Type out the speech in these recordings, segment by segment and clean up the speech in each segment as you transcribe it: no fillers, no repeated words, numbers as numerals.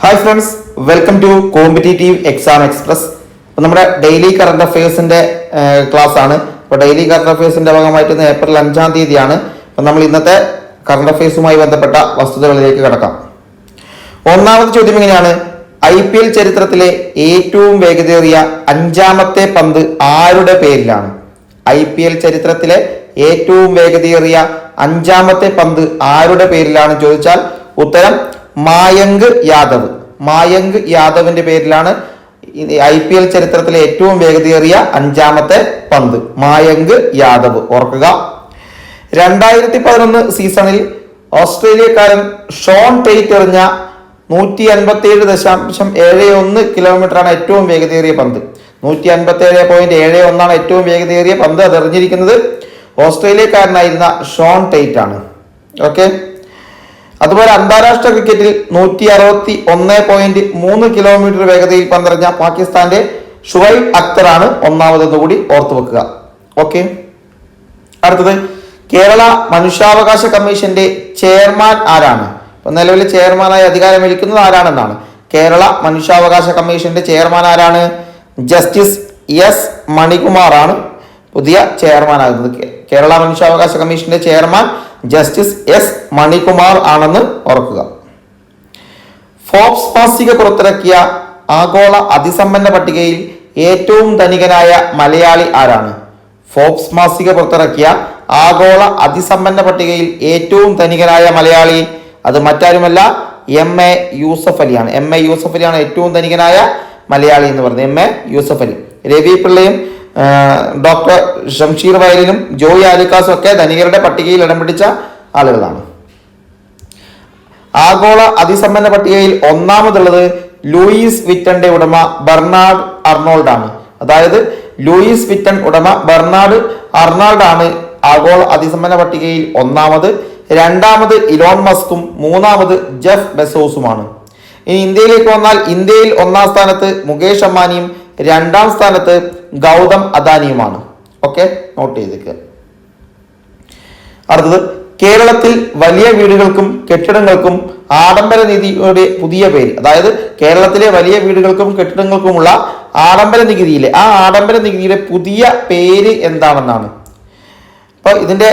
Hi friends, welcome to competitive exam express. നമ്മുടെ daily current അഫയേഴ്സിന്റെ class ആണ്. അപ്പോൾ ഡെയിലി കറണ്ട് അഫയേഴ്സിന്റെ ഭാഗമായിട്ട് ഇന്ന് ഏപ്രിൽ 5-ാം തീയതിയാണ്. അപ്പോൾ നമ്മൾ ഇന്നത്തെ കറണ്ട് അഫയേഴ്സുമായി ബന്ധപ്പെട്ട വസ്തുതകളിലേക്ക് കടക്കാം. ഒന്നാമത്തെ ചോദ്യം ഇങ്ങനെയാണ്: IPL ചരിത്രത്തിലെ ഏറ്റവും വേഗതയേറിയ 5-ാമത്തെ പന്ത് ആരുടെ പേരിലാണ്? IPL ചരിത്രത്തിലെ ഏറ്റവും വേഗതയേറിയ 5-ാമത്തെ പന്ത് ആരുടെ പേരിലാണ് ചോദിച്ചാൽ ഉത്തരം മായങ്ക് യാദവ്. മായങ്ക് യാദവിന്റെ പേരിലാണ് IPL ചരിത്രത്തിലെ ഏറ്റവും വേഗതയേറിയ 5-ാമത്തെ പന്ത്. മായങ്ക് യാദവ്, ഓർക്കുക. 2011 സീസണിൽ ഓസ്ട്രേലിയക്കാരൻ ഷോൺ ടെയ്റ്റ് എറിഞ്ഞ 157.71 കിലോമീറ്ററാണ് ഏറ്റവും വേഗതയേറിയ പന്ത്. 157.71 ഏറ്റവും വേഗതയേറിയ പന്ത്. അത് എറിഞ്ഞിരിക്കുന്നത് ഓസ്ട്രേലിയക്കാരനായിരുന്ന ഷോൺ ടെയ്റ്റ് ആണ്. ഓക്കെ. അതുപോലെ അന്താരാഷ്ട്ര ക്രിക്കറ്റിൽ 161.3 കിലോമീറ്റർ വേഗതയിൽ പന്തെറിഞ്ഞ പാകിസ്ഥാന്റെ ഷുഐബ് അക്തറാണ് ഒന്നാമതെന്ന് കൂടി ഓർത്തു വെക്കുക. ഓക്കെ. അടുത്തത്, കേരള മനുഷ്യാവകാശ കമ്മീഷന്റെ ചെയർമാൻ ആരാണ്? നിലവിൽ ചെയർമാനായി അധികാരമേൽക്കുന്നത് ആരാണെന്നാണ്. കേരള മനുഷ്യാവകാശ കമ്മീഷന്റെ ചെയർമാൻ ആരാണ്? ജസ്റ്റിസ് എസ് മണികുമാർ ആണ് പുതിയ ചെയർമാനാകുന്നത്. കേരള മനുഷ്യാവകാശ കമ്മീഷന്റെ ചെയർമാൻ ജസ്റ്റിസ് എസ് മണികുമാർ ആണെന്ന് ഓർക്കുക. ഫോബ്സ് മാസിക പുറത്തിറക്കിയ ആഗോള അതിസമ്പന്ന പട്ടികയിൽ ഏറ്റവും ധനികനായ മലയാളി ആരാണ്? ഫോബ്സ് മാസിക പുറത്തിറക്കിയ ആഗോള അതിസമ്പന്ന പട്ടികയിൽ ഏറ്റവും ധനികനായ മലയാളി അത് മറ്റാരുമല്ല, MA യൂസഫ് അലിയാണ്. MA യൂസഫ് അലിയാണ് ഏറ്റവും ധനികനായ മലയാളി എന്ന് പറയുന്നത്. MA യൂസഫ് അലി. രവി പിള്ളയും ഡോക്ടർ ഷംഷീർ വയലിനും ജോയ് ആലിക്കാസും ഒക്കെ ധനികരുടെ പട്ടികയിൽ ഇടം പിടിച്ച ആളുകളാണ്. ആഗോള അതിസമ്പന്ന പട്ടികയിൽ ഒന്നാമതുള്ളത് ലൂയിസ് വിറ്റന്റെ ഉടമ ബെർണാഡ് അർണോൾഡ് ആണ്. അതായത് ലൂയിസ് വിറ്റൻ ഉടമ ബെർണാഡ് അർണോൾഡ് ആണ് ആഗോള അതിസമ്പന്ന പട്ടികയിൽ ഒന്നാമത്. രണ്ടാമത് ഇലോൺ മസ്കും മൂന്നാമത് ജെഫ് ബെസോസുമാണ്. ഇനി ഇന്ത്യയിലേക്ക് വന്നാൽ ഇന്ത്യയിൽ ഒന്നാം സ്ഥാനത്ത് മുകേഷ് അംബാനിയും രണ്ടാം സ്ഥാനത്ത് ഗൗതം അദാനിയുമാണ്. ഓക്കെ, നോട്ട് ചെയ്തേക്കുക. അടുത്തത്, കേരളത്തിൽ വലിയ വീടുകൾക്കും കെട്ടിടങ്ങൾക്കും ആഡംബര നികുതിയുടെ പുതിയ പേര്. അതായത് കേരളത്തിലെ വലിയ വീടുകൾക്കും കെട്ടിടങ്ങൾക്കുമുള്ള ആഡംബര നികുതിയിലെ ആഡംബര നികുതിയുടെ പുതിയ പേര് എന്താണെന്നാണ്. അപ്പൊ ഇതിന്റെ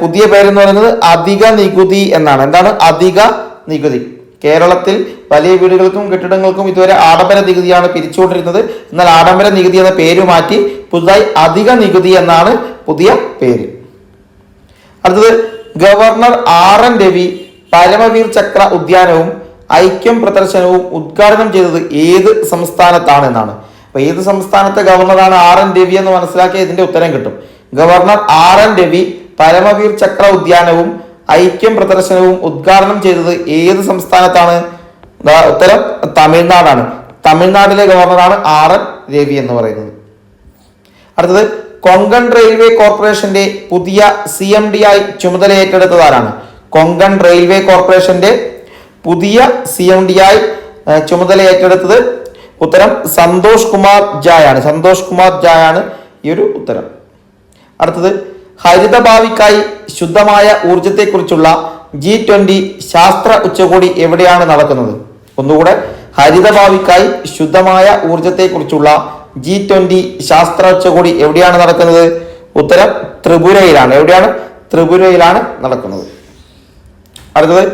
പുതിയ പേരെന്ന് പറയുന്നത് അധിക നികുതി എന്നാണ്. എന്താണ് അധിക നികുതി? കേരളത്തിൽ വലിയ വീടുകൾക്കും കെട്ടിടങ്ങൾക്കും ഇതുവരെ ആഡംബര നികുതിയാണ് പിരിച്ചുകൊണ്ടിരുന്നത്. എന്നാൽ ആഡംബര നികുതി എന്ന പേര് മാറ്റി പുതുതായി അധിക നികുതി എന്നാണ് പുതിയ പേര്. അടുത്തത്, ഗവർണർ RN രവി പരമവീർ ചക്ര ഉദ്യാനവും ഐക്യം പ്രദർശനവും ഉദ്ഘാടനം ചെയ്തത് ഏത് സംസ്ഥാനത്താണ് എന്നാണ്. അപ്പൊ ഏത് സംസ്ഥാനത്തെ ഗവർണറാണ് RN രവി എന്ന് മനസ്സിലാക്കിയ ഇതിന്റെ ഉത്തരം കിട്ടും. ഗവർണർ RN രവി പരമവീർ ചക്ര ഉദ്യാനവും ഐക്യം പ്രദർശനവും ഉദ്ഘാടനം ചെയ്തത് ഏത് സംസ്ഥാനത്താണ്? ഉത്തരം തമിഴ്നാടാണ്. തമിഴ്നാട്ടിലെ ഗവർണറാണ് RN രവി എന്ന് പറയുന്നത്. അടുത്തത്, കൊങ്കൺ റെയിൽവേ കോർപ്പറേഷന്റെ പുതിയ CMD ആയി ചുമതല ഏറ്റെടുത്തതാരാണ്? കൊങ്കൺ റെയിൽവേ കോർപ്പറേഷന്റെ പുതിയ CMD ആയി ചുമതല ഏറ്റെടുത്തത് ഉത്തരം സന്തോഷ് കുമാർ ജായ് ആണ്. സന്തോഷ് കുമാർ ജായ് ആണ് ഈ ഒരു ഉത്തരം. അടുത്തത്, ഹരിതഭാവിക്കായി ശുദ്ധമായ ഊർജത്തെക്കുറിച്ചുള്ള G20 ശാസ്ത്ര ഉച്ചകോടി എവിടെയാണ് നടക്കുന്നത്? ഒന്നുകൂടെ, ഹരിതഭാവിക്കായി ശുദ്ധമായ ഊർജത്തെക്കുറിച്ചുള്ള G20 ശാസ്ത്ര ഉച്ചകോടി എവിടെയാണ് നടക്കുന്നത്? ഉത്തരം ത്രിപുരയിലാണ്. എവിടെയാണ്? ത്രിപുരയിലാണ് നടക്കുന്നത്. അടുത്തത്,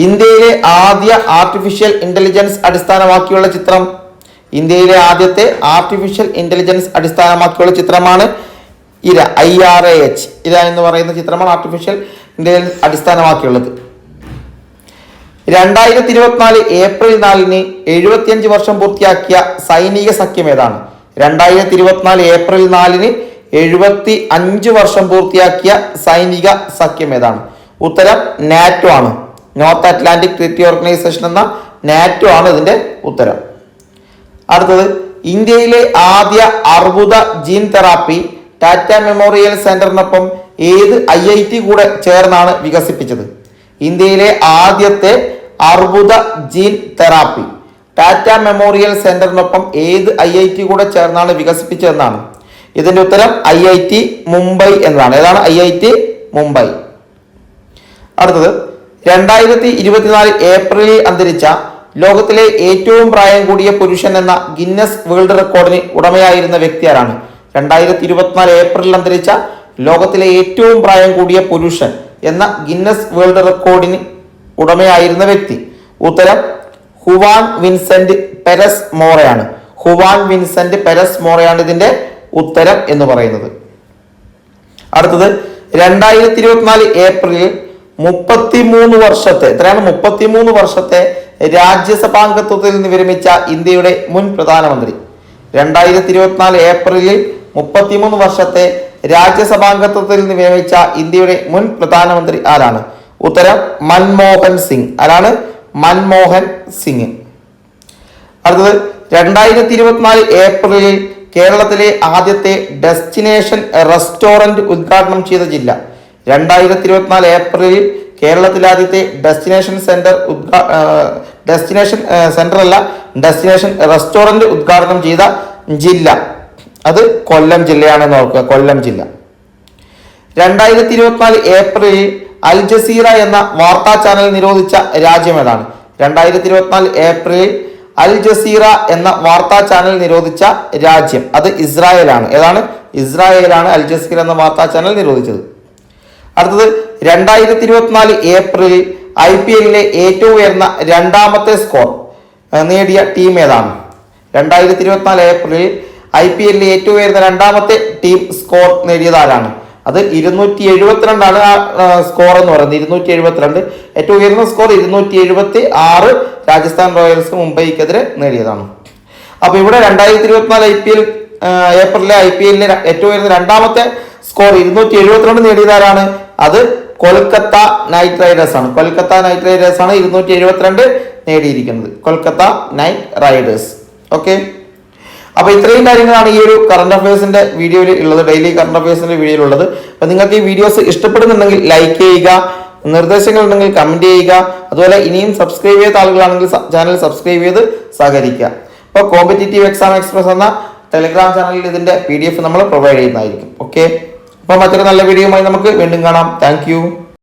ഇന്ത്യയിലെ ആദ്യ ആർട്ടിഫിഷ്യൽ ഇന്റലിജൻസ് അടിസ്ഥാനമാക്കിയുള്ള ചിത്രം. ഇന്ത്യയിലെ ആദ്യത്തെ ആർട്ടിഫിഷ്യൽ ഇന്റലിജൻസ് അടിസ്ഥാനമാക്കിയുള്ള ചിത്രമാണ് ഇര. IRAH ഇര എന്ന് പറയുന്ന ചിത്രമാണ് ആർട്ടിഫിഷ്യൽ ഇന്റലിജൻസ് അടിസ്ഥാനമാക്കിയുള്ളത്. 2024 ഏപ്രിൽ 4-ന് 75 വർഷം പൂർത്തിയാക്കിയ സൈനിക സഖ്യം ഏതാണ്? 2024 ഏപ്രിൽ 4-ന് 75 വർഷം പൂർത്തിയാക്കിയ സൈനിക സഖ്യം ഏതാണ്? ഉത്തരം നാറ്റോ ആണ്. നോർത്ത് അറ്റ്ലാന്റിക് ട്രീറ്റി ഓർഗനൈസേഷൻ എന്ന നാറ്റോ ആണ് ഇതിന്റെ ഉത്തരം. അടുത്തത്, ഇന്ത്യയിലെ ആദ്യ അർബുദ ജീൻ തെറാപ്പി ടാറ്റ മെമ്മോറിയൽ സെന്ററിനൊപ്പം ഏത് IIT കൂടെ ചേർന്നാണ് വികസിപ്പിച്ചത്? ഇന്ത്യയിലെ ആദ്യത്തെ അർബുദ ജീൻ തെറാപ്പി ടാറ്റ മെമ്മോറിയൽ സെന്ററിനൊപ്പം ഏത് IIT കൂടെ ചേർന്നാണ് വികസിപ്പിച്ചതെന്നാണ്. ഇതിന്റെ ഉത്തരം IIT മുംബൈ എന്നതാണ്. ഏതാണ്? IIT മുംബൈ. അടുത്തത്, 2024 ഏപ്രിലിൽ അന്തരിച്ച ലോകത്തിലെ ഏറ്റവും പ്രായം കൂടിയ പുരുഷൻ എന്ന ഗിന്നസ് വേൾഡ് റെക്കോർഡിന് ഉടമയായിരുന്ന വ്യക്തി ആരാണ്? 2024 ഏപ്രിലിൽ അന്തരിച്ച ലോകത്തിലെ ഏറ്റവും പ്രായം കൂടിയ പുരുഷൻ എന്ന ഗിന്നസ് വേൾഡ് റെക്കോർഡിന് ഉടമയായിരുന്ന വ്യക്തി. ഉത്തരം ഹുവാൻ വിൻസെന്റ് പെരസ് മോറയാണ്. ഹുവാൻ വിൻസെന്റ് പെരസ് മോറയാണ് ഇതിന്റെ ഉത്തരം എന്ന് പറയുന്നത്. അടുത്തത് 2024 ഏപ്രിലിൽ 33 വർഷത്തെ എത്രയാണ് 33 വർഷത്തെ രാജ്യസഭാംഗത്വത്തിൽ നിന്ന് വിരമിച്ച ഇന്ത്യയുടെ മുൻ പ്രധാനമന്ത്രി. 2024 ഏപ്രിലിൽ 33 വർഷത്തെ രാജ്യസഭാംഗത്വത്തിൽ നിന്ന് വിരമിച്ച ഇന്ത്യയുടെ മുൻ പ്രധാനമന്ത്രി ആരാണ്? ഉത്തരം മൻമോഹൻ സിംഗ്. ആരാണ്? മൻമോഹൻ സിംഗ്. അടുത്തത് 2024 ഏപ്രിലിൽ കേരളത്തിലെ ആദ്യത്തെ ഡെസ്റ്റിനേഷൻ റെസ്റ്റോറന്റ് ഉദ്ഘാടനം ചെയ്ത ജില്ല. 2024 ഏപ്രിലിൽ കേരളത്തിലെ ആദ്യത്തെ ഡെസ്റ്റിനേഷൻ റെസ്റ്റോറന്റ് ഉദ്ഘാടനം ചെയ്ത ജില്ല അത് കൊല്ലം ജില്ലയാണെന്ന് ഓർക്കുക. കൊല്ലം ജില്ല. 2024 ഏപ്രിലിൽ അൽ ജസീറ എന്ന വാർത്താ ചാനൽ നിരോധിച്ച രാജ്യം ഏതാണ്? 2024 ഏപ്രിലിൽ അൽ ജസീറ എന്ന വാർത്താ ചാനൽ നിരോധിച്ച രാജ്യം അത് ഇസ്രായേലാണ്. ഏതാണ്? ഇസ്രായേലാണ് അൽ ജസീറ എന്ന വാർത്താ ചാനൽ നിരോധിച്ചത്. അടുത്തത് 2024 ഏപ്രിലിൽ IPL-ലെ ഏറ്റവും ഉയർന്ന രണ്ടാമത്തെ സ്കോർ നേടിയ ടീം ഏതാണ്? 2024 ഏപ്രിലിൽ IPL-ലെ ഏറ്റവും ഉയർന്ന രണ്ടാമത്തെ ടീം സ്കോർ നേടിയത് ആരാണ്? അത് 272 ആണ് ആ സ്കോർ എന്ന് പറയുന്നത്. 272. ഏറ്റവും ഉയർന്ന സ്കോർ 276 രാജസ്ഥാൻ റോയൽസ് മുംബൈക്കെതിരെ നേടിയതാണ്. അപ്പൊ ഇവിടെ 2024 ഏപ്രിലിലെ IPL-ലെ ഏറ്റവും ഉയർന്ന രണ്ടാമത്തെ സ്കോർ 272 നേടിയതാരാണ്? അത് കൊൽക്കത്ത നൈറ്റ് റൈഡേഴ്സ് ആണ്. കൊൽക്കത്ത നൈറ്റ് റൈഡേഴ്സ് ആണ് 272 നേടിയിരിക്കുന്നത്. Kolkata night Riders. ഓക്കെ, അപ്പൊ ഇത്രയും കാര്യങ്ങളാണ് ഈ ഒരു കറണ്ട് അഫയേഴ്സിന്റെ വീഡിയോയിൽ ഉള്ളത്, ഡെയിലി കറണ്ട് അഫയേഴ്സിന്റെ വീഡിയോയിൽ ഉള്ളത്. അപ്പൊ നിങ്ങൾക്ക് ഈ വീഡിയോസ് ഇഷ്ടപ്പെടുന്നുണ്ടെങ്കിൽ ലൈക്ക് ചെയ്യുക, നിർദ്ദേശങ്ങൾ ഉണ്ടെങ്കിൽ കമന്റ് ചെയ്യുക. അതുപോലെ ഇനിയും സബ്സ്ക്രൈബ് ചെയ്ത ആളുകളാണെങ്കിൽ ചാനൽ സബ്സ്ക്രൈബ് ചെയ്ത് സഹകരിക്കുക. അപ്പോൾ കോമ്പറ്റേറ്റീവ് എക്സാം എക്സ്പ്രസ് എന്ന ടെലിഗ്രാം ചാനലിൽ ഇതിന്റെ PDF നമ്മൾ പ്രൊവൈഡ് ചെയ്യുന്നതായിരിക്കും. ഓക്കെ, അപ്പോൾ മറ്റൊരു നല്ല വീഡിയോയുമായി നമുക്ക് വീണ്ടും കാണാം. താങ്ക്